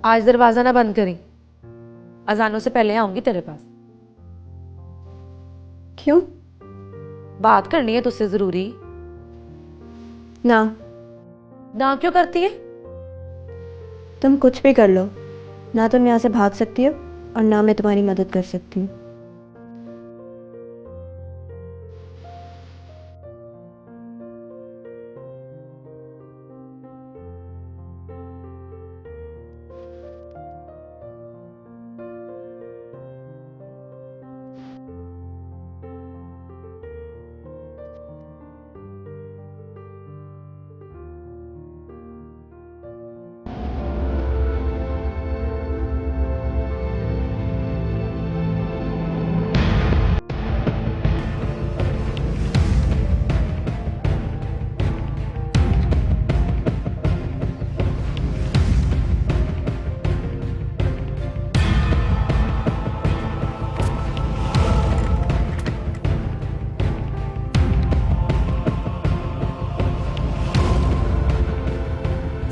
आज दरवाजा ना बंद करी, अजानों से पहले आऊंगी तेरे पास। क्यों? बात करनी है तुझसे जरूरी। ना, ना क्यों करती है? तुम कुछ भी कर लो, ना तुम यहाँ से भाग सकती हो और ना मैं तुम्हारी मदद कर सकती हूँ।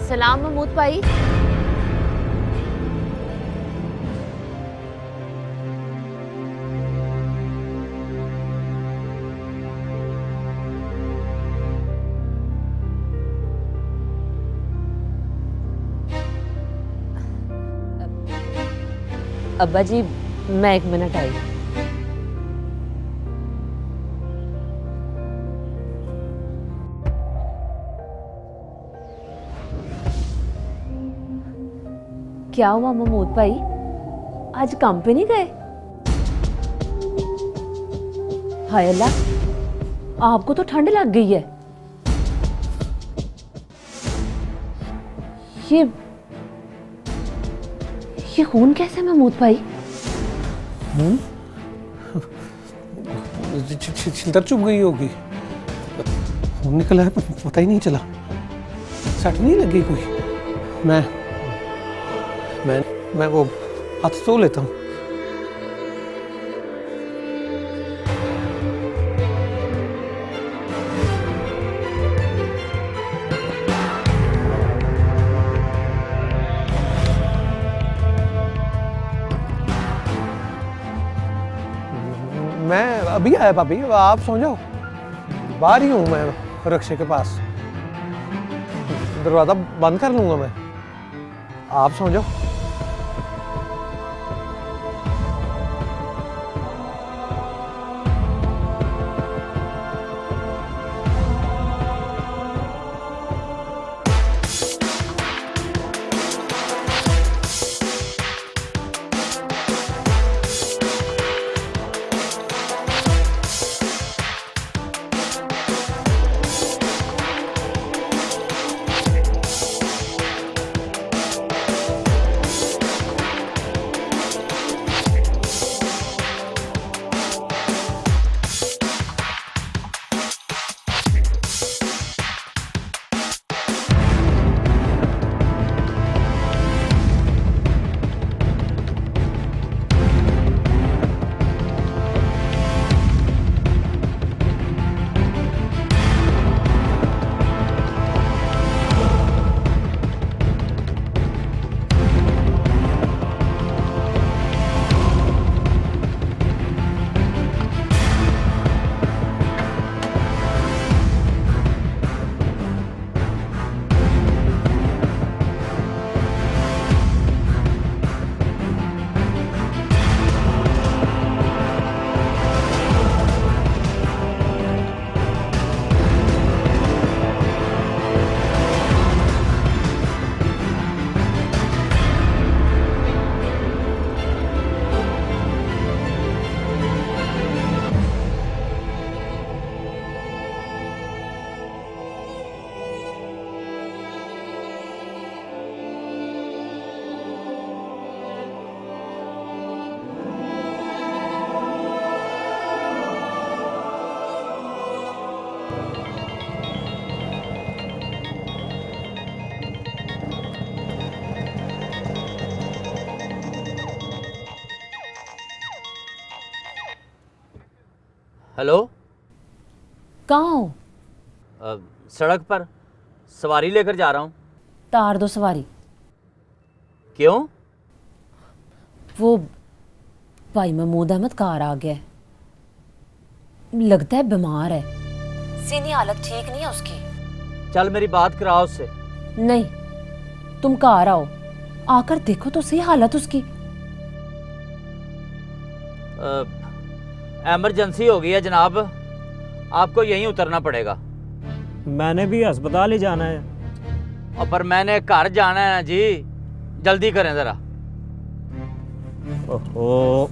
सलाम महमूद भाई। अब्बा जी, मैं 1 मिनट आई। क्या हुआ महमूद भाई, आज काम पे नहीं गए? हाय अल्लाह, आपको तो ठंड लग गई है। ये खून कैसे महमूद भाई? छितर चुभ गई होगी, खून निकला है पर पता ही नहीं चला। सट नहीं लगी कोई। मैं वो हाथ धो लेता हूँ। मैं अभी आया भाभी, आप सो जाओ। बाहर ही हूँ मैं, रक्षे के पास। दरवाजा बंद कर लूंगा मैं, आप सो जाओ। हेलो, कहाँ हो? सड़क पर सवारी लेकर जा रहा हूँ। तार दो सवारी। क्यों? वो भाई महमूद अहमद कार आ गया है, लगता है बीमार है, सीनी हालत ठीक नहीं है उसकी। चल मेरी बात कराओ उससे। नहीं, तुम कार आओ, आकर देखो तो सही हालत उसकी। एमरजेंसी हो गई है जनाब, आपको यहीं उतरना पड़ेगा। मैंने भी अस्पताल ही जाना है। और पर मैंने घर जाना है ना जी, जल्दी करें ज़रा। ओहो,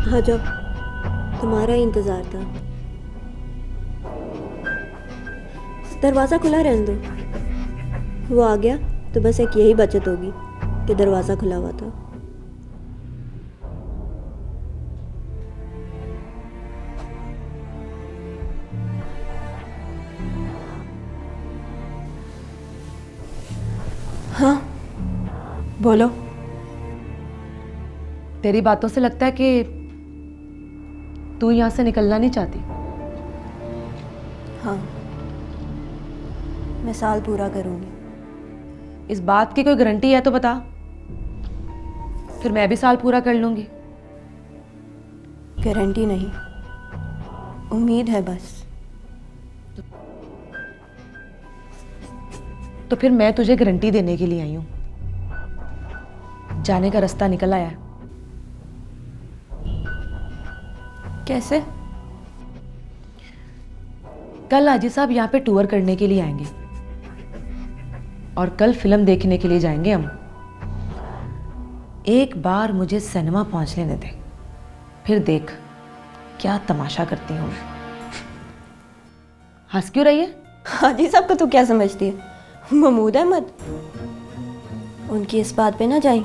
आ जाओ, तुम्हारा ही इंतजार था। दरवाज़ा खुला रहने दो, वो आ गया तो बस एक यही बचत होगी कि दरवाज़ा खुला हुआ था। हाँ बोलो। तेरी बातों से लगता है कि तू यहाँ से निकलना नहीं चाहती। हाँ, मैं साल पूरा करूँगी। इस बात की कोई गारंटी है तो बता, फिर मैं भी साल पूरा कर लूँगी। गारंटी नहीं, उम्मीद है बस। तो फिर मैं तुझे गारंटी देने के लिए आई हूँ। जाने का रास्ता निकल आया है। कैसे? कल हाजी साहब यहाँ पे टूर करने के लिए आएंगे और कल फिल्म देखने के लिए जाएंगे हम। एक बार मुझे सिनेमा पहुँच लेने दे, फिर देख क्या तमाशा करती हूँ। हंस क्यों रही है? हाजी साहब को तू क्या समझती है? महमूद अहमद, उनकी इस बात पे ना जाए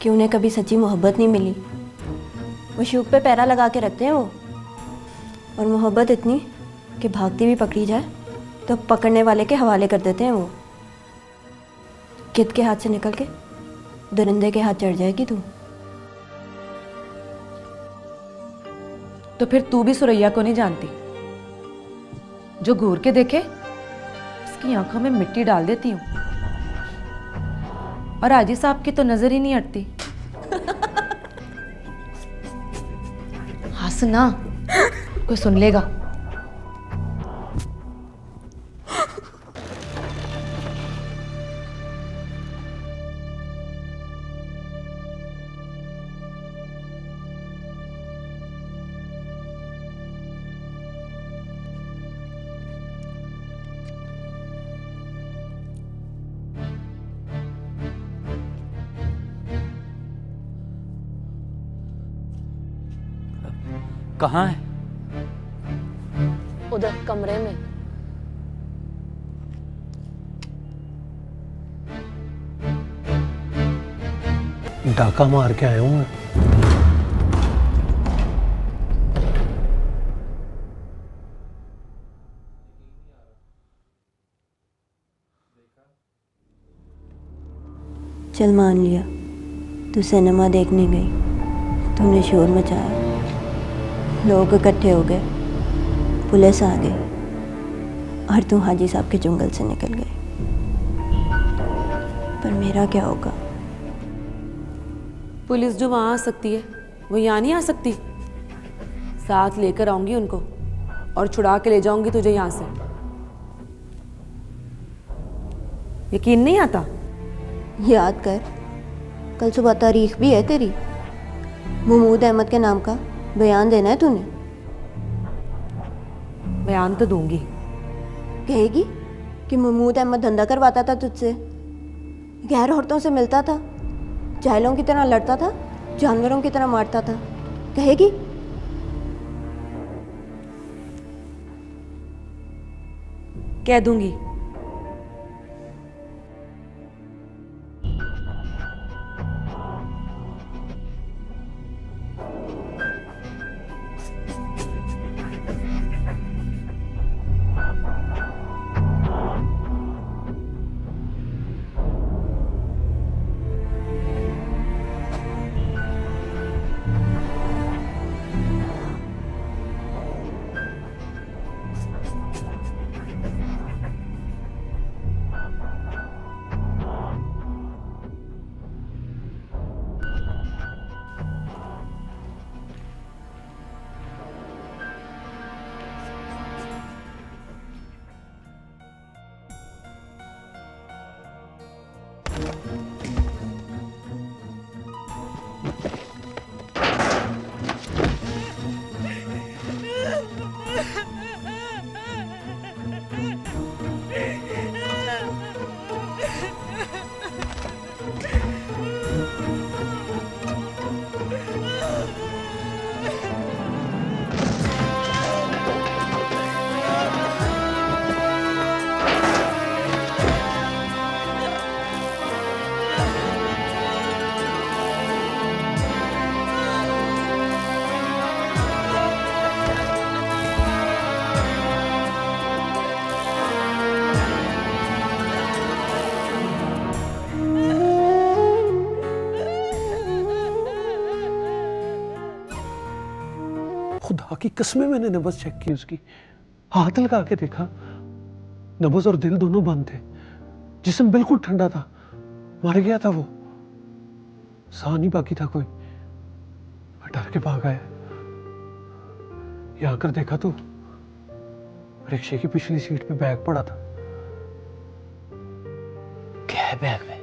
कि उन्हें कभी सच्ची मोहब्बत नहीं मिली। वो शूक पे पैरा लगा के रखते हैं वो, और मोहब्बत इतनी कि भागती भी पकड़ी जाए तो पकड़ने वाले के हवाले कर देते हैं वो। किद के हाथ से निकल के दरिंदे के हाथ चढ़ जाएगी तू। तो फिर तू भी सुरैया को नहीं जानती? जो घूर के देखे उसकी आंखों में मिट्टी डाल देती हूँ। और हाजी साहब की तो नजर ही नहीं हटती। हंस ना, कोई सुन लेगा। कहाँ है? उधर कमरे में। डाका मार के आया हूँ मैं। चल मान लिया, तू सिनेमा देखने गई, तूने शोर मचाया, लोग इकट्ठे हो गए, पुलिस आ गई और तू हाजी साहब के जंगल से निकल गई। पर मेरा क्या होगा? पुलिस जो वहां आ सकती है वो यहाँ नहीं आ सकती। साथ लेकर आऊंगी उनको और छुड़ा के ले जाऊंगी तुझे यहाँ से। यकीन नहीं आता? याद कर, कल सुबह तारीख भी है तेरी। महमूद अहमद के नाम का बयान देना है तूने। बयान तो दूंगी। कहेगी कि महमूद अहमद धंधा करवाता था तुझसे, गैर औरतों से मिलता था, जाहिलों की तरह लड़ता था, जानवरों की तरह मारता था। कहेगी? कह दूंगी। खुदा की कसमें मैंने नब्ज चेक की, उसकी हाथ लगा के देखा, नब्ज और दिल दोनों बंद थे, जिस्म बिल्कुल ठंडा था, मर गया था वो, साह नहीं बाकी था कोई। मैं डर के भाग आया, यहाँ आकर देखा तो रिक्शे की पिछली सीट पे बैग पड़ा था। क्या है बैग में?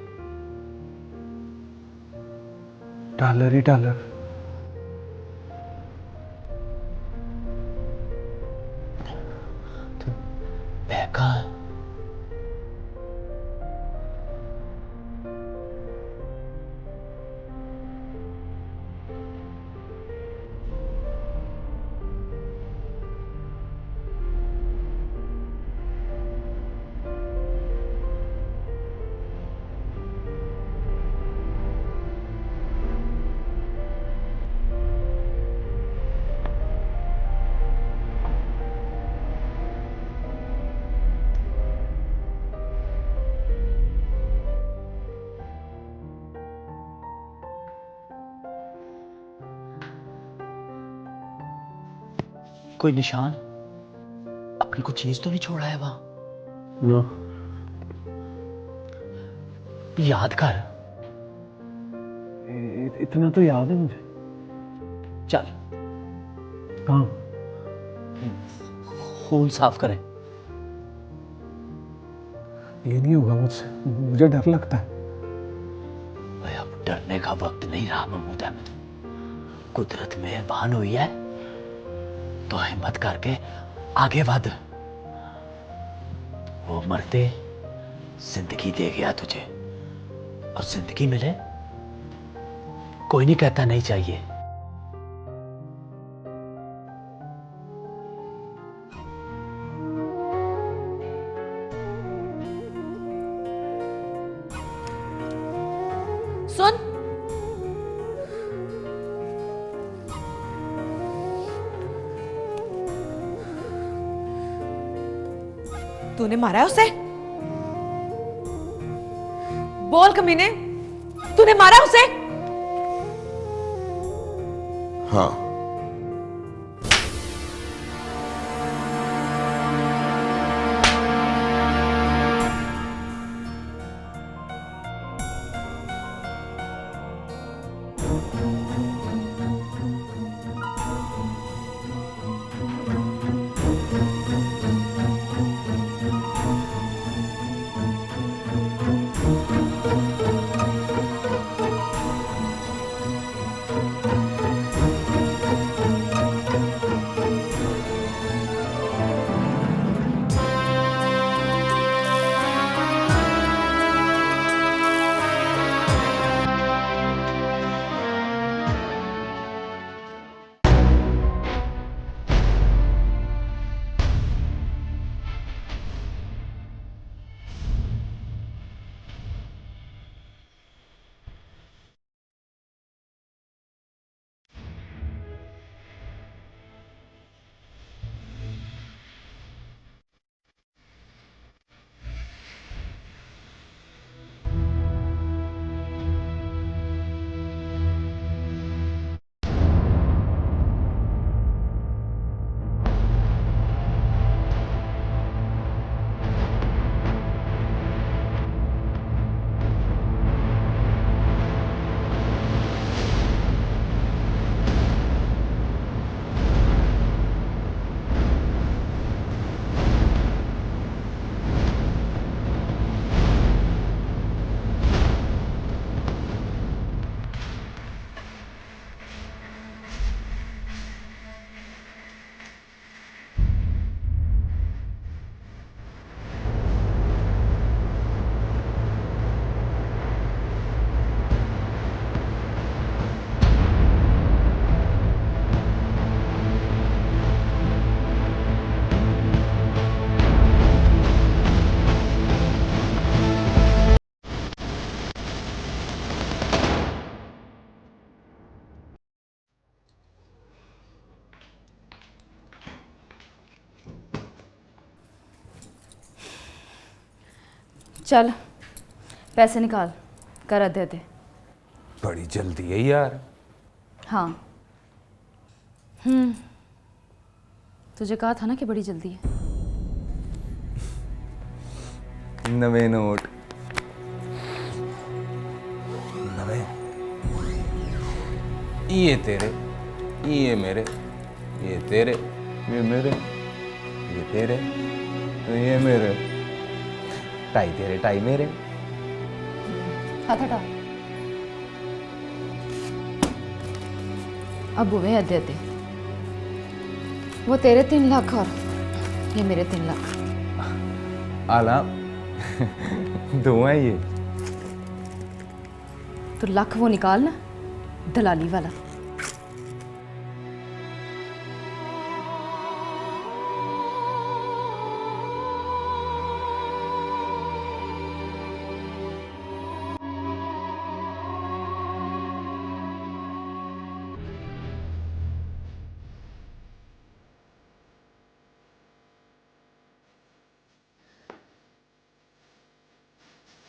डॉलर ही डॉलर। बैग कहाँ है? कोई निशान, अपनी कोई चीज तो नहीं छोड़ा है वहां? ना, याद कर। इतना तो याद है मुझे। चल हाँ, खून साफ करें। ये नहीं होगा मुझसे, मुझे डर लगता है। भाई अब डरने का वक्त नहीं रहा महमूद अहमद। कुदरत मेहरबान हुई है तो हिम्मत करके आगे बढ़। वो मरते जिंदगी दे गया तुझे, और जिंदगी मिले कोई नहीं कहता नहीं चाहिए। सुन, तूने मारा है उसे? बोल कमीने, तूने मारा उसे? हाँ। चल पैसे निकाल कर आधे आधे। बड़ी जल्दी है यार। हाँ तुझे कहा था ना कि बड़ी जल्दी है। नवे नोट, नवे। ये तेरे, ये मेरे, ये तेरे, ये मेरे, ये तेरे, ये मेरे। टाई तेरे, टाई मेरे। हाथ हटा। अब हुए आधे आधे। वो तेरे 3 लाख और ये मेरे 3 लाख। आला दो है ये। तो लाख वो निकाल ना, दलाली वाला।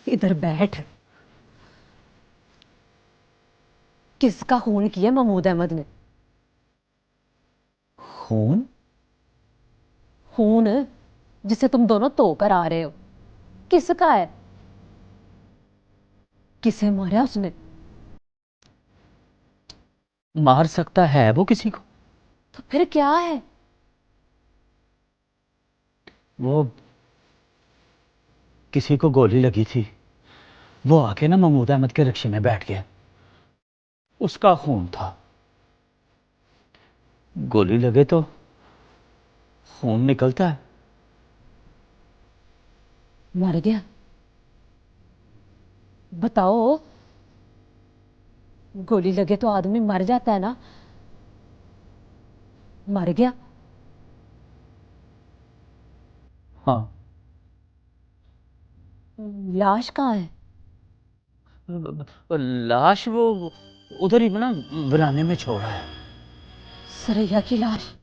इधर बैठ। किसका खून किया महमूद अहमद ने? खून? जिसे तुम दोनों तोकर आ रहे हो, किसका है? किसे मारा उसने? मार सकता है वो किसी को? तो फिर क्या है? वो किसी को गोली लगी थी, वो आके ना महमूद अहमद के रिक्शे में बैठ गया, उसका खून था। गोली लगे तो खून निकलता है। मर गया? बताओ, गोली लगे तो आदमी मर जाता है ना? मर गया? हाँ। लाश कहाँ है? लाश वो उधर ही ना बरामदे में छोड़ा है। सरैया की लाश?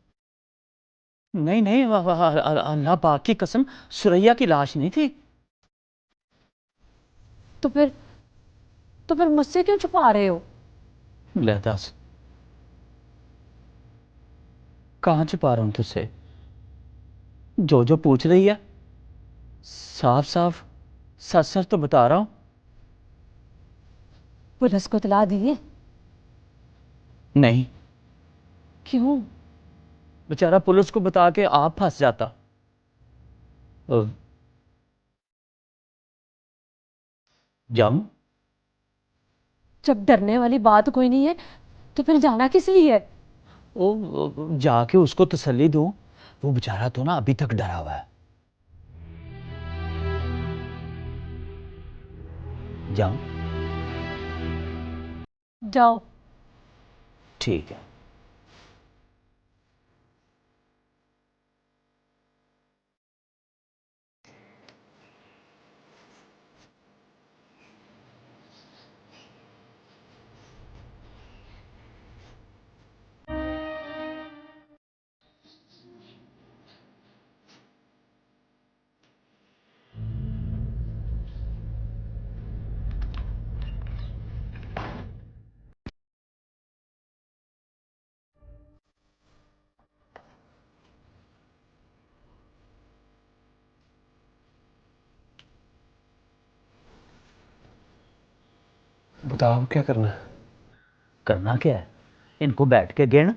नहीं नहीं, अल्लाह पाक की कसम, सुरैया की लाश नहीं थी। तो फिर मुझसे क्यों छुपा रहे हो? ले दस, कहाँ छुपा रहा हूं तुझसे? जो जो पूछ रही है साफ साफ सच सच तो बता रहा हूं। पुलिस को इतला दिए? नहीं, क्यों? बेचारा पुलिस को बता के आप फंस जाता। जाऊं? जब डरने वाली बात कोई नहीं है तो फिर जाना किस लिए? वो जाके उसको तसल्ली दूं, वो बेचारा तो ना अभी तक डरा हुआ है। जाऊं? जाओ। ठीक है। बताओ क्या करना है? करना क्या है? इनको बैठ के गिन।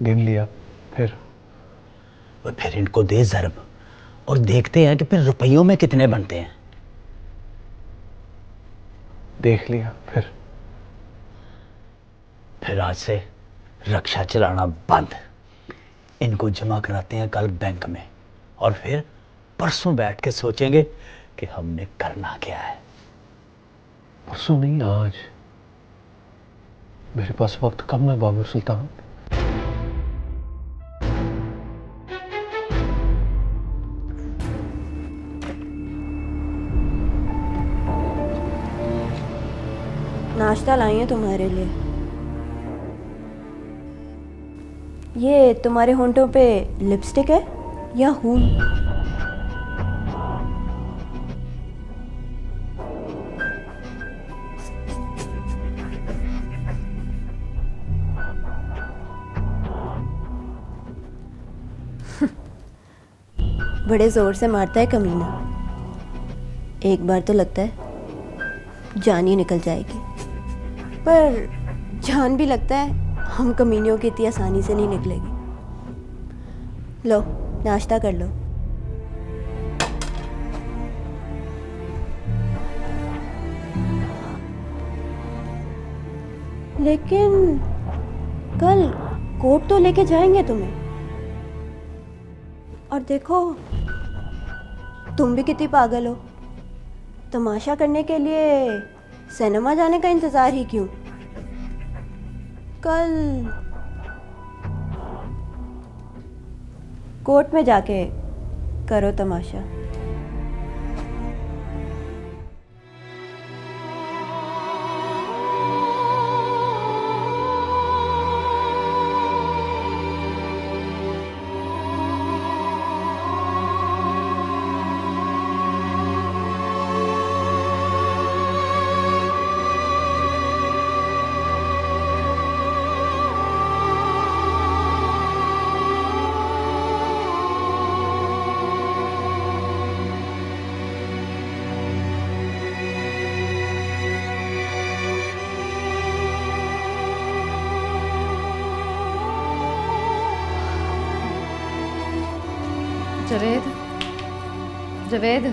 गिन लिया, फिर? और फिर इनको दे ज़रब और देखते हैं कि फिर रुपयों में कितने बनते हैं। देख लिया, फिर आज से रक्षा चलाना बंद। इनको जमा कराते हैं कल बैंक में, और फिर परसों बैठ के सोचेंगे कि हमने करना क्या है। परसों नहीं, आज। मेरे पास वक्त कम है बाबर सुल्तान। नाश्ता लाई है तुम्हारे लिए। ये तुम्हारे होंठों पे लिपस्टिक है या खून? बड़े जोर से मारता है कमीना। एक बार तो लगता है जान ही निकल जाएगी, पर जान भी लगता है हम कमीनियों की इतनी आसानी से नहीं निकलेगी। लो, नाश्ता कर लो। लेकिन कल कोर्ट तो लेके जाएंगे तुम्हें। और देखो, तुम भी कितनी पागल हो। तमाशा करने के लिए सिनेमा जाने का इंतजार ही क्यों? कल कोर्ट में जाके करो तमाशा। जवेद, जवेद,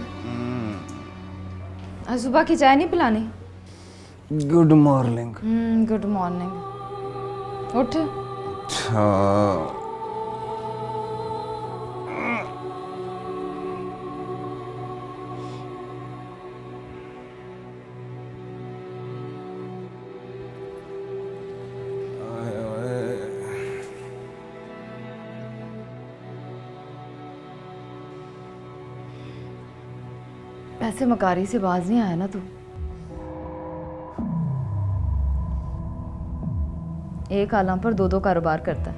आज सुबह की चाय नहीं Pilani? Good morning. Good morning. उठ। हाँ। ऐसे मकारी से बाज नहीं आया ना तू? एक आलम पर दो कारोबार करता है।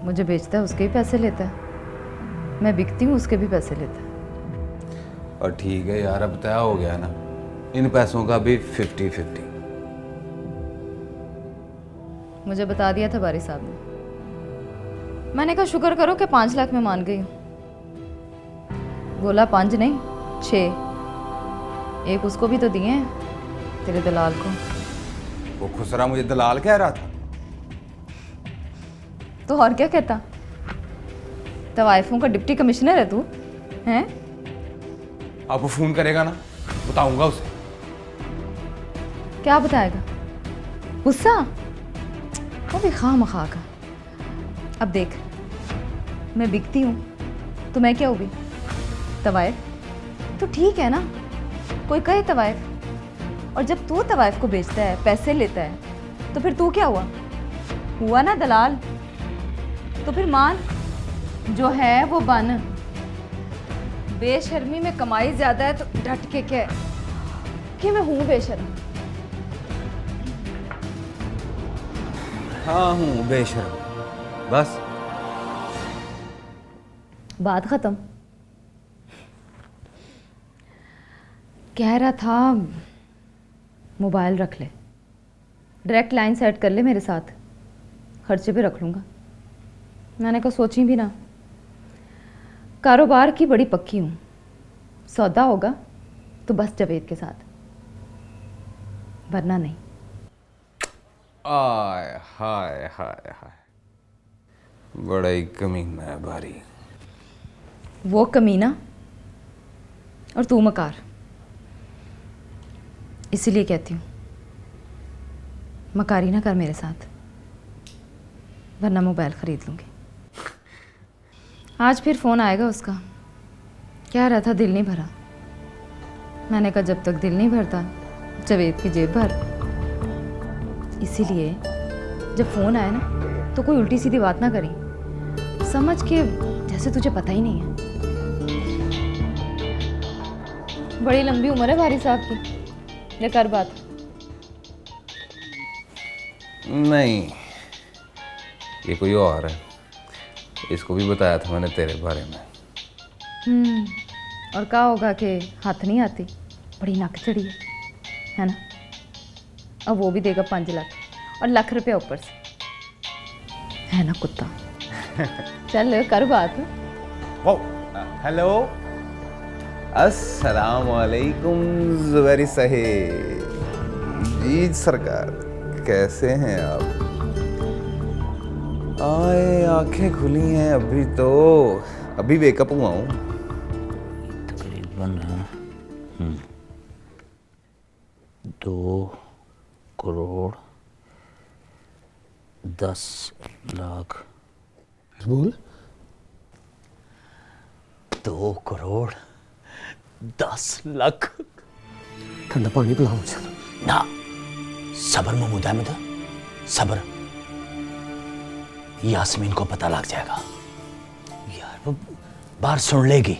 मुझे बेचता है, उसके भी पैसे लेता है। मैं बिकती हूँ, उसके भी पैसे लेता है। और ठीक है यार, अब तय हो गया ना, इन पैसों का भी 50-50। मुझे बता दिया था बारी साहब ने। मैंने कहा शुक्र करो कि 5 लाख में मान गई हूँ। बोला 5 नहीं 6। एक उसको भी तो दिए हैं, तेरे दलाल को। वो खुसरा मुझे दलाल कह रहा था। तो और क्या कहता? तवाइफों का डिप्टी कमिश्नर है तू, हैं? अब वो फोन करेगा ना, बताऊंगा उसे। क्या बताएगा? गुस्सा? वो भी खामखा का। अब देख, मैं बिकती हूँ तो मैं क्या हुई? तवाइफ तो ठीक है ना, कोई कहे तवाइफ। और जब तू तवाइफ को बेचता है, पैसे लेता है, तो फिर तू क्या हुआ? हुआ ना दलाल। तो फिर मान, जो है वो बन। बेशर्मी में कमाई ज्यादा है तो डट के कह कि मैं हूं बेशर्म। हाँ हूँ बेशर्म, बस। बात खत्म। कह रहा था मोबाइल रख ले, डायरेक्ट लाइन सेट कर ले मेरे साथ, खर्चे पे रख लूँगा। मैंने कहा सोची भी ना, कारोबार की बड़ी पक्की हूँ। सौदा होगा तो बस जवेद के साथ, वरना नहीं। आय हाय हाय हाय, बड़ा ही कमीना है भारी। वो कमीना और तू मकार। इसीलिए कहती हूँ मकारी ना कर मेरे साथ, वरना मोबाइल खरीद लूँगी। आज फिर फ़ोन आएगा उसका। कह रहा था दिल नहीं भरा। मैंने कहा जब तक दिल नहीं भरता जवेद की जेब भर। इसीलिए जब फ़ोन आए ना तो कोई उल्टी सीधी बात ना करी, समझ के जैसे तुझे पता ही नहीं है। बड़ी लंबी उम्र है भारी साहब की, ये कर बात। नहीं, ये कोई और है। इसको भी बताया था मैंने तेरे बारे में। और कहा होगा कि हाथ नहीं आती, बड़ी नक चढ़ी है ना? अब वो भी देगा 5 लाख और लाख रुपया ऊपर से, है ना कुत्ता? चल कर बात। वो हेलो, अस्सलाम वालेकुम ज़ुबैरी साहिब। जी सरकार, कैसे हैं आप? आए, आंखें खुली हैं अभी तो, अभी वेकअप हुआ हूँ। तकरीबन 2 करोड़ 10 लाख। फिर बोल। 2 करोड़ 10 लाख। ठंडा पानी पिलाओ मुझे। ना, सबर महमूद अहमद, सबर। यास्मीन को पता लग जाएगा यार, वो बाहर सुन लेगी।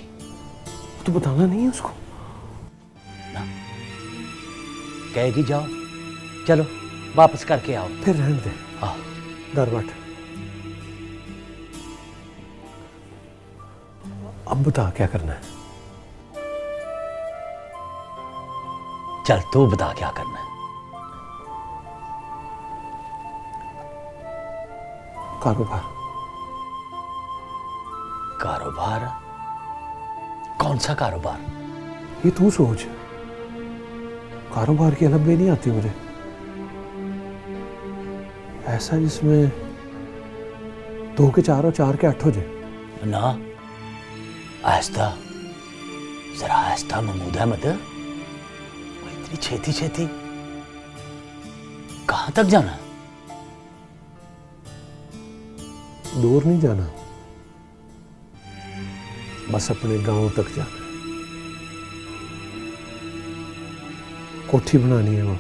तो बताना नहीं है उसको ना, कहेगी जाओ, चलो वापस करके आओ। फिर रहने दे। हाँ, दरबाट। अब बता क्या करना है? चल तू बता क्या करना है। कारोबार। कारोबार? कौन सा कारोबार? ये तू सोच, कारोबार की अलग भी नहीं आती मुझे। ऐसा जिसमें 2 के 4 और 4 के 8 हो जाए। ना आहिस्ता, जरा आहिस्ता महमूद अहमद, वो इतनी छेती छेती कहां तक जाना? दूर नहीं जाना, बस अपने गांव तक जाना है। कोठी बनानी है वो,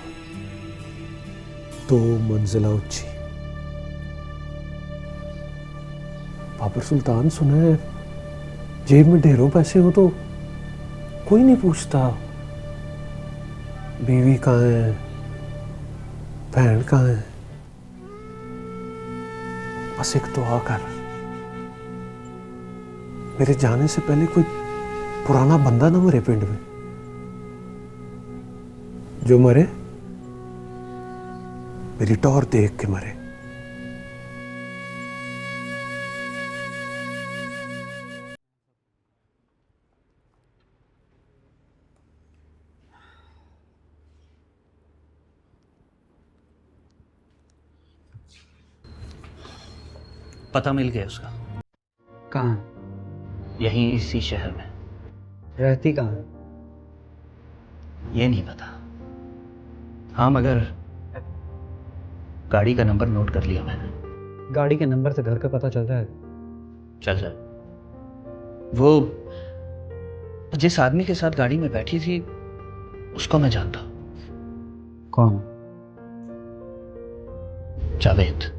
2 मंजिला ऊंची। बाबर सुल्तान सुना है जेब में ढेरों पैसे हो तो कोई नहीं पूछता बीवी कहाँ है, बहन कहाँ है। बस एक दुआ कर, मेरे जाने से पहले कोई पुराना बंदा ना मरे पिंड में। जो मरे मेरी टौर देख के मरे। पता मिल गया उसका। कहाँ? यहीं इसी शहर में। रहती कहाँ है? ये नहीं पता। हाँ मगर गाड़ी का नंबर नोट कर लिया मैंने। गाड़ी के नंबर से घर का पता चलता है? चल चल। वो जिस आदमी के साथ गाड़ी में बैठी थी उसको मैं जानता हूँ। कौन? जावेद।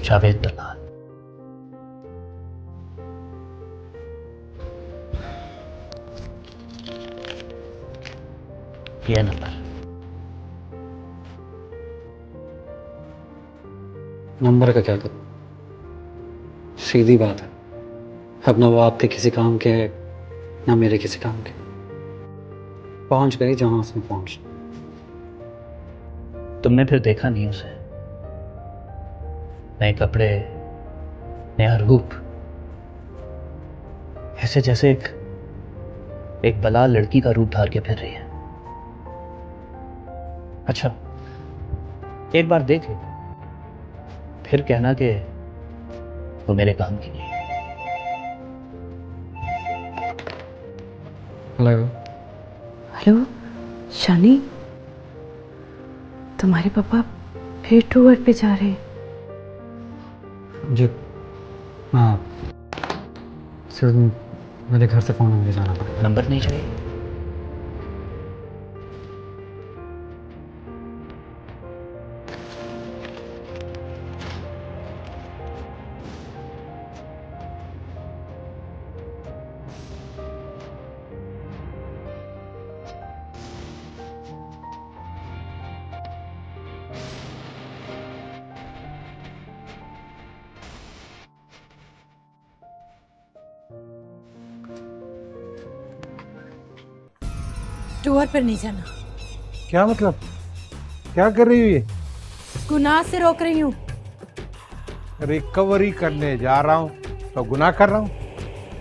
जावेद दलाल। यह नंबर। नंबर का क्या करूं? सीधी बात है, अब ना वो आपके किसी काम के है ना मेरे किसी काम के। पहुंच गई जहां उसने पहुंच। तुमने फिर देखा नहीं उसे? नए कपड़े, नया रूप, ऐसे जैसे एक बला लड़की का रूप धार के फिर रही है। अच्छा, एक बार देख ले, फिर कहना कि वो मेरे काम की नहीं। हेलो। हेलो शानी, तुम्हारे पापा फिर टूर पे जा रहे हैं। जी हाँ, सिर्फ मेरे घर से फ़ोन मुझे जाना पड़ेगा। नंबर नहीं चाहिए? टूर पर नहीं जाना। क्या मतलब? क्या कर रही हो ये? गुनाह से रोक रही हूँ। रिकवरी करने जा रहा हूँ तो गुनाह कर रहा हूँ?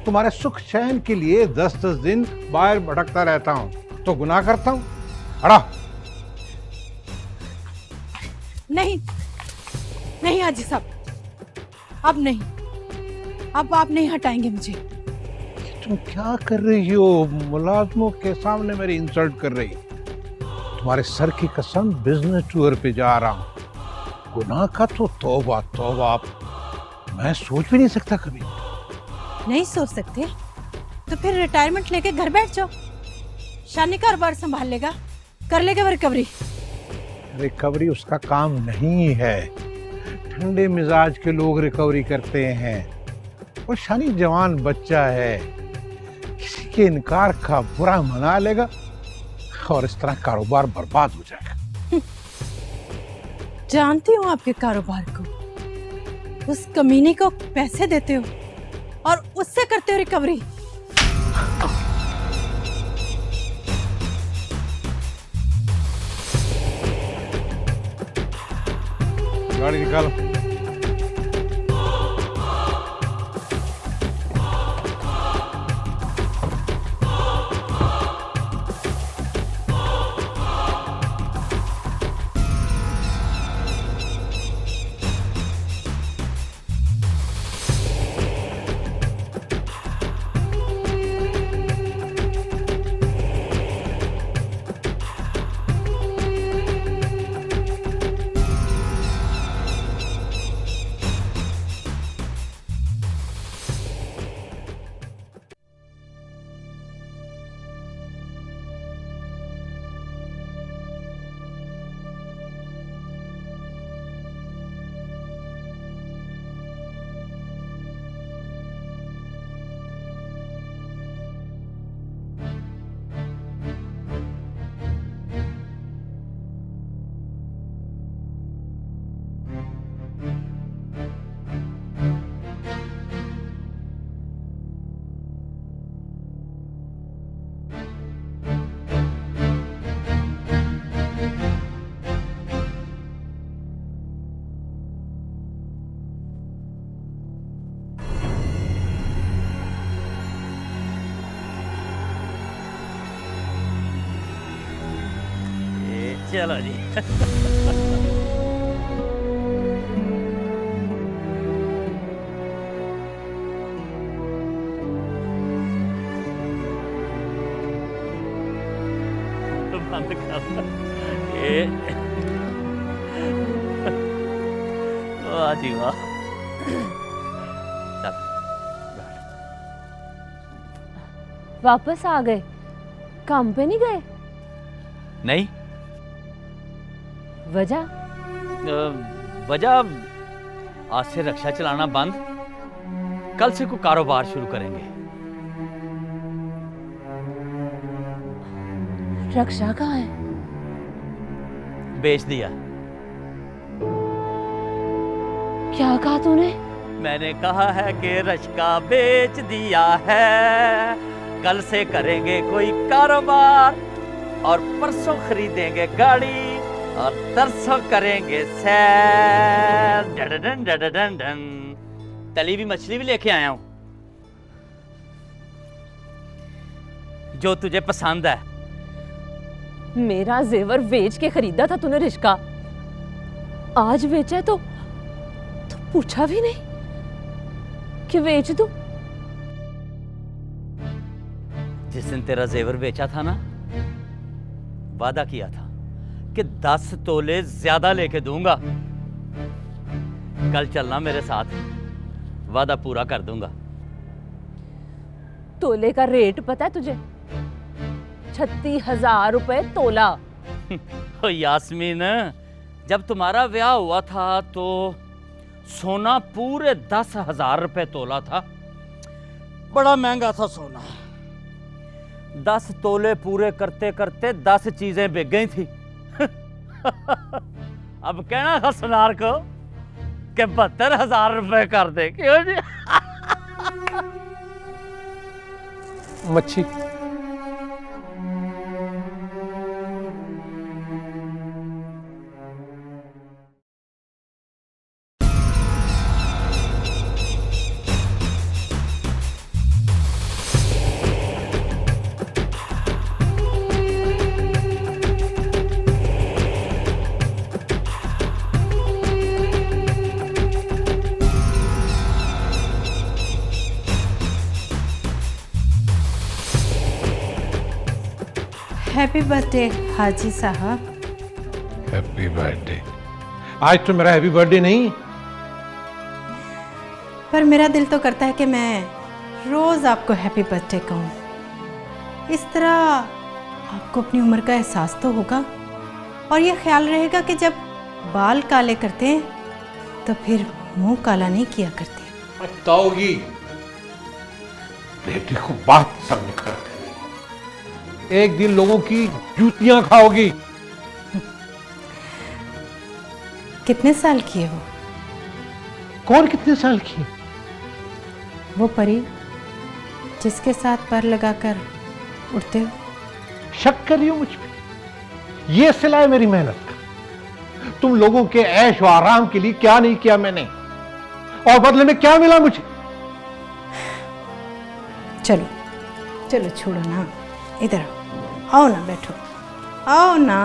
तुम्हारे सुख चैन के लिए 10-10 दिन बाहर भटकता रहता हूँ तो गुनाह करता हूँ? अड़ा नहीं नहीं हाजी साहब, अब नहीं, अब आप नहीं हटाएंगे मुझे। तुम क्या कर रही हो? मुलाजमों के सामने मेरी इंसल्ट कर रही। तुम्हारे सर की कसम, बिजनेस टूर पे जा रहा हूँ। गुनाह का तो तौबा तौबा, मैं सोच भी नहीं सकता कभी। नहीं सोच सकते तो फिर रिटायरमेंट लेके घर बैठ जाओ। शानी कारोबार संभाल लेगा, कर लेगा रिकवरी। रिकवरी उसका काम नहीं है। ठंडे मिजाज के लोग रिकवरी करते हैं। वो शानी जवान बच्चा है, किसी के इनकार का बुरा मना लेगा और इस तरह कारोबार बर्बाद हो जाएगा। जानती हूँ आपके कारोबार को। उस कमीनी को पैसे देते हो और उससे करते हो रिकवरी। गाड़ी निकालो। चलो जी। बंद कर ये वाह जी वाह। चल बैठ। वापस आ गए? काम पे नहीं गए? नहीं वजह? वजह आज से रक्षा चलाना बंद, कल से कोई कारोबार शुरू करेंगे। रक्षा कहाँ है? बेच दिया। क्या कहा तूने? मैंने कहा है कि रश्का बेच दिया है, कल से करेंगे कोई कारोबार और परसों खरीदेंगे गाड़ी और तरसों करेंगे सैर। डडडन डडडन डन। तली हुई मछली भी लेके आया हूं जो तुझे पसंद है। मेरा जेवर बेच के खरीदा था तूने रिश्का, आज बेचा है तो पूछा भी नहीं कि बेच दूं? जिस दिन तेरा जेवर बेचा था ना, वादा किया था कि 10 तोले ज्यादा लेके दूंगा। कल चलना मेरे साथ, वादा पूरा कर दूंगा। तोले का रेट पता है तुझे? 36,000 रुपए तोला। ओ यास्मीन, जब तुम्हारा ब्याह हुआ था तो सोना पूरे 10,000 रुपए तोला था। बड़ा महंगा था सोना। 10 तोले पूरे करते करते 10 चीजें बिक गई थी। अब कहना था सुनार को कि 72,000 रुपए कर दे। क्यों जी? मच्छी हैप्पी बर्थडे हाजी साहब। Happy birthday. आज तो मेरा हैप्पी बर्थडे नहीं। पर मेरा दिल तो करता है कि मैं रोज़ आपको हैप्पी बर्थडे कहूँ। इस तरह आपको अपनी उम्र का एहसास तो होगा और ये ख्याल रहेगा कि जब बाल काले करते हैं तो फिर मुंह काला नहीं किया करते। बताओगी बेटी को बात समझ कर, एक दिन लोगों की जूतियां खाओगी। कितने साल की है वो? कौन कितने साल की? वो परी जिसके साथ पर लगाकर उड़ते हो। शक कर रही हो मुझ पे? ये सिला है मेरी मेहनत का। तुम लोगों के ऐश और आराम के लिए क्या नहीं किया मैंने, और बदले में क्या मिला मुझे? चलो चलो छोड़ो ना, इधर आओ ना, बैठो, आओ ना,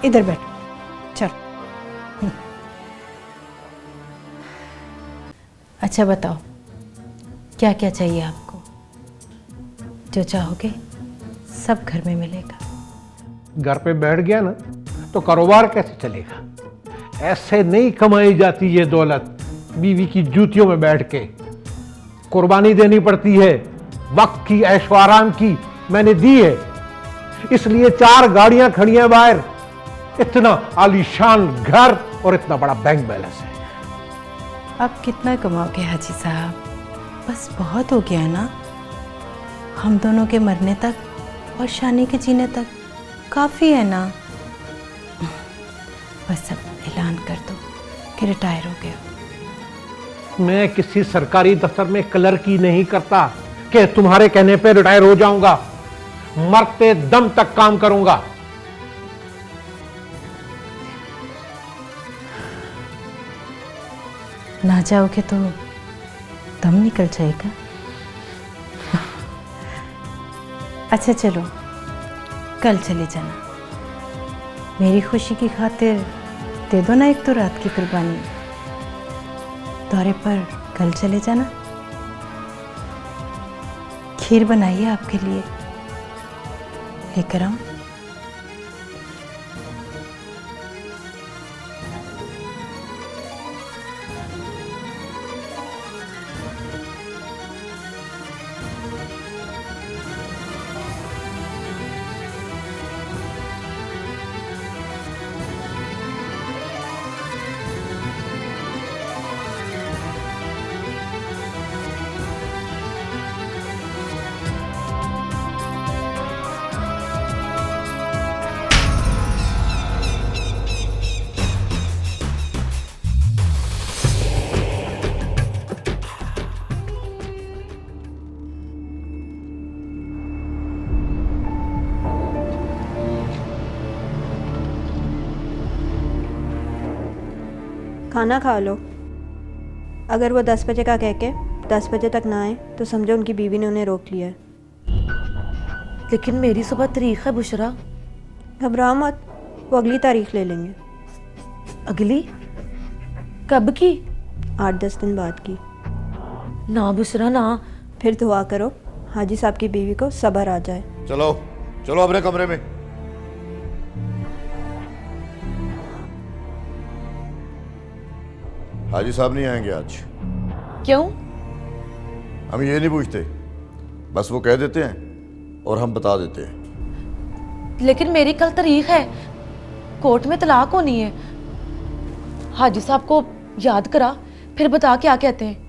इधर बैठो, चलो। अच्छा बताओ, क्या क्या चाहिए आपको? जो चाहोगे सब घर में मिलेगा। घर पे बैठ गया ना तो कारोबार कैसे चलेगा? ऐसे नहीं कमाई जाती ये दौलत। बीवी की जूतियों में बैठ के कुर्बानी देनी पड़ती है। वक्त की ऐशो आराम की मैंने दी है, इसलिए 4 गाड़ियां खड़ी हैं बाहर, इतना आलीशान घर और इतना बड़ा बैंक बैलेंस है। अब कितना कमाओगे हाजी साहब? बस बहुत हो गया ना। हम दोनों के मरने तक और शानी के जीने तक काफ़ी है ना। बस अब ऐलान कर दो कि रिटायर हो गया। मैं किसी सरकारी दफ्तर में क्लर्की नहीं करता कि तुम्हारे कहने पे रिटायर हो जाऊंगा। मरते दम तक काम करूंगा। ना जाओगे तो दम निकल जाएगा। अच्छा चलो, कल चले जाना, मेरी खुशी की खातिर दे दो ना एक तो रात की कुर्बानी। दौरे पर कल चले जाना। खीर बनाइए आपके लिए, लेकर आऊं? खाना खा लो। अगर वो 10 बजे का कह के 10 बजे तक ना आए तो समझो उनकी बीवी ने उन्हें रोक लिया है। लेकिन मेरी सुबह तारीख है बुशरा। घबराओ मत, वो अगली तारीख ले लेंगे। अगली? कब की? 8-10 दिन बाद की। ना बुशरा ना। फिर दुआ करो हाजी साहब की बीवी को सब्र आ जाए। चलो चलो अपने कमरे में। हाजी साहब नहीं आएंगे आज। क्यों? हम ये नहीं पूछते, बस वो कह देते हैं और हम बता देते हैं। लेकिन मेरी कल तारीख है, कोर्ट में तलाक होनी है। हाजी साहब को याद करा, फिर बता क्या कहते हैं।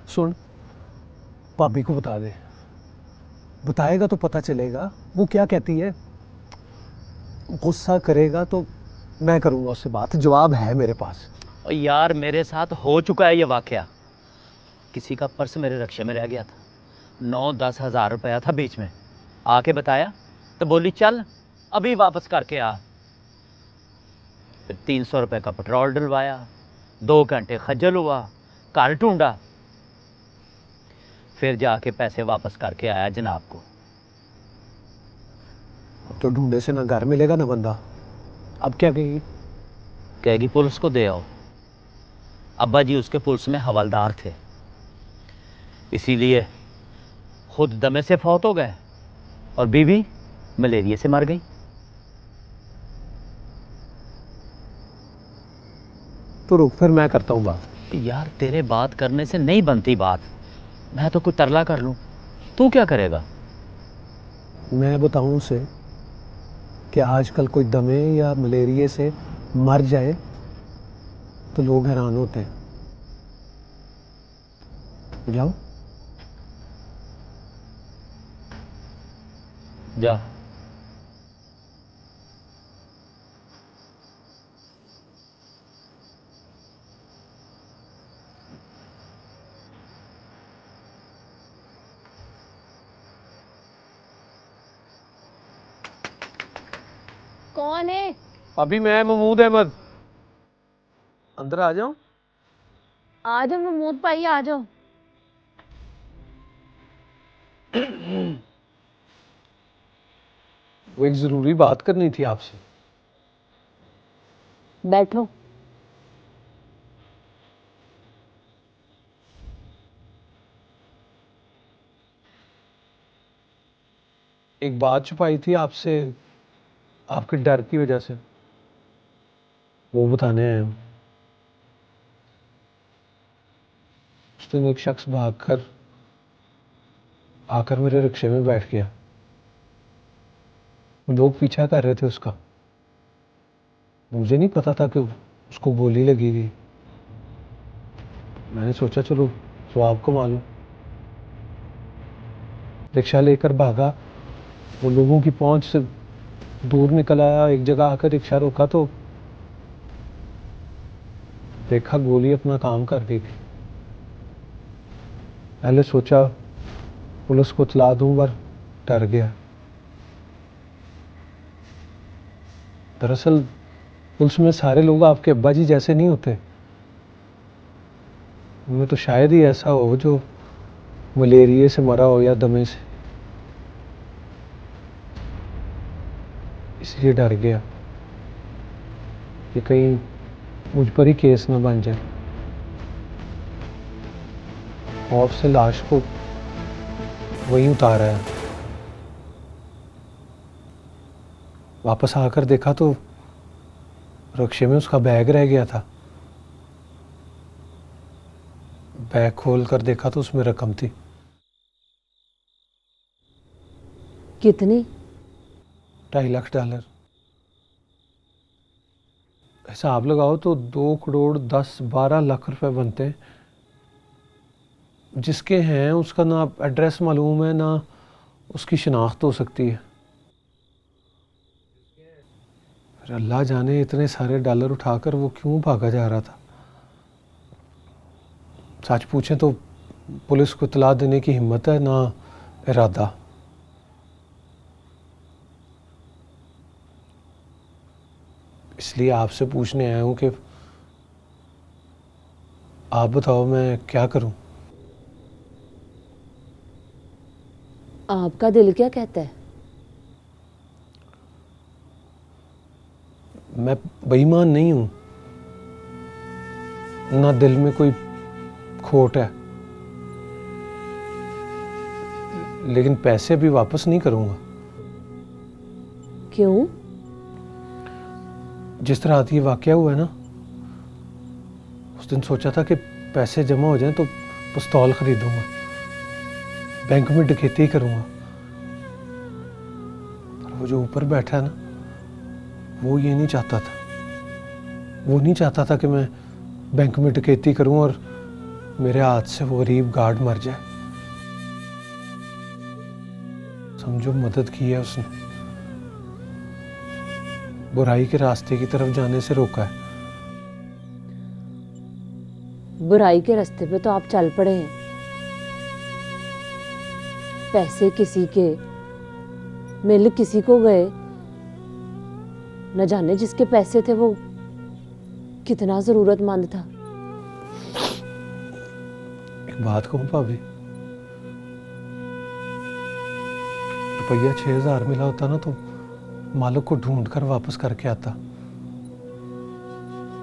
सुन, भाभी को बता दे। बताएगा तो पता चलेगा वो क्या कहती है। गुस्सा करेगा तो मैं करूंगा उससे बात। जवाब है मेरे पास। और यार मेरे साथ हो चुका है ये वाकया। किसी का पर्स मेरे रक्शे में रह गया था, 9-10 हज़ार रुपया था बीच में। आके बताया तो बोली चल अभी वापस करके आ। फिर 300 रुपये का पेट्रोल डलवाया, 2 घंटे खज्जल हुआ, घर ढूंढा, फिर जाके पैसे वापस करके आया जनाब को। तो ढूंढे से ना घर मिलेगा ना बंदा। अब क्या कहेगी? कहेगी पुलिस को दे आओ। अब्बा जी उसके पुलिस में हवलदार थे, इसीलिए खुद दमे से फौत हो गए और बीवी मलेरिया से मर गई। तो रुक, फिर मैं करता हूँ बात। यार तेरे बात करने से नहीं बनती बात। मैं तो कुछ तरला कर लूं, तू क्या करेगा? मैं बताऊं उसे कि आजकल कोई दमे या मलेरिया से मर जाए तो लोग हैरान होते हैं। जाओ जा। कौन है? अभी मैं महमूद अहमद। अंदर आ जाओ। आ जाओ महमूद भाई, आ जाओ। वो एक जरूरी बात करनी थी आपसे। बैठो। एक बात छुपाई थी आपसे, आपके डर की वजह से। वो बताने आए हम। उस दिन एक शख्स भागकर आकर मेरे रिक्शे में बैठ गया। लोग पीछा कर रहे थे उसका। मुझे नहीं पता था कि उसको गोली लगी हुई। मैंने सोचा चलो स्वाब को मालूम। रिक्शा लेकर भागा, वो लोगों की पहुंच से दूर निकल आया, एक जगह आकर रिक्शा रोका तो देखा गोली अपना काम कर रही थी। पहले सोचा पुलिस को इतला दूं, पर डर गया। दरअसल पुलिस में सारे लोग आपके अब्बा जी जैसे नहीं होते। उनमें तो शायद ही ऐसा हो जो मलेरिया से मरा हो या दमे से। इसलिए डर गया कि कहीं मुझ पर ही केस न बन जाए। खौफ से लाश को वहीं उतारा है। वापस आकर देखा तो रिक्शे में उसका बैग रह गया था। बैग खोल कर देखा तो उसमें रकम थी। कितनी? $2.5 लाख। हिसाब लगाओ तो 2,10,12 लाख रुपए बनते हैं। जिसके हैं उसका ना एड्रेस मालूम है, ना उसकी शिनाख्त हो सकती है। फिर अल्लाह जाने इतने सारे डॉलर उठाकर वो क्यों भागा जा रहा था। सच पूछें तो पुलिस को इतला देने की हिम्मत है ना इरादा। इसलिए आपसे पूछने आया हूं कि आप बताओ मैं क्या करूं। आपका दिल क्या कहता है? मैं बेईमान नहीं हूं, ना दिल में कोई खोट है, लेकिन पैसे भी वापस नहीं करूंगा। क्यों? जिस तरह आज ये वाकया हुआ है ना, उस दिन सोचा था कि पैसे जमा हो जाएं तो पिस्तौल खरीदूंगा, बैंक में डकैती करूंगा। पर वो जो ऊपर बैठा है ना, वो ये नहीं चाहता था। वो नहीं चाहता था कि मैं बैंक में डकैती करूं और मेरे हाथ से वो गरीब गार्ड मर जाए। समझो मदद की है उसने, बुराई के रास्ते की तरफ जाने से रोका है। बुराई के रास्ते पे तो आप चल पड़े हैं। पैसे किसी के, मिल किसी को गए, न जाने जिसके पैसे थे वो कितना जरूरतमंद था। एक बात कहूं भाभी, रुपया 6,000 मिला होता ना तो मालिक को ढूंढ कर वापस करके आता।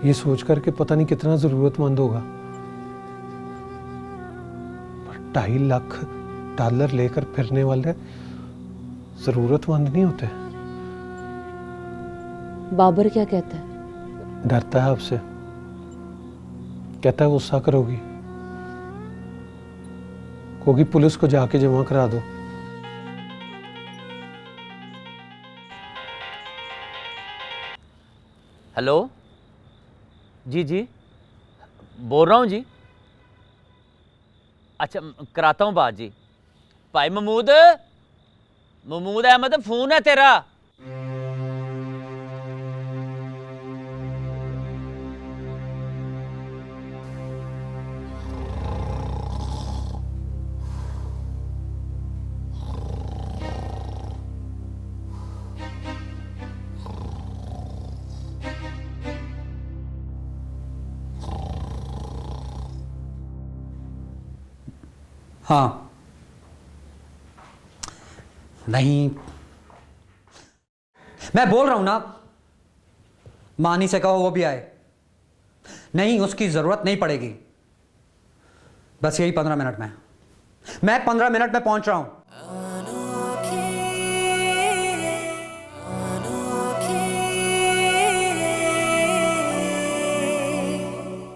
ये सोच कर कि पता नहीं कितना जरूरतमंद होगा। पर $2.5 लाख लेकर फिरने वाले जरूरतमंद नहीं होते। बाबर क्या कहता है? डरता है आपसे, कहता है गुस्सा करोगी, कोई पुलिस को जाके जमा करा दो। हेलो जी जी, बोल रहा हूँ जी। अच्छा कराता हूँ बात जी। भाई महमूद अहमद फोन है तेरा। हाँ नहीं, मैं बोल रहा हूं ना, मानी से कहो वो भी आए। नहीं, उसकी जरूरत नहीं पड़ेगी। बस यही 15 मिनट में, मैं 15 मिनट में पहुंच रहा हूं।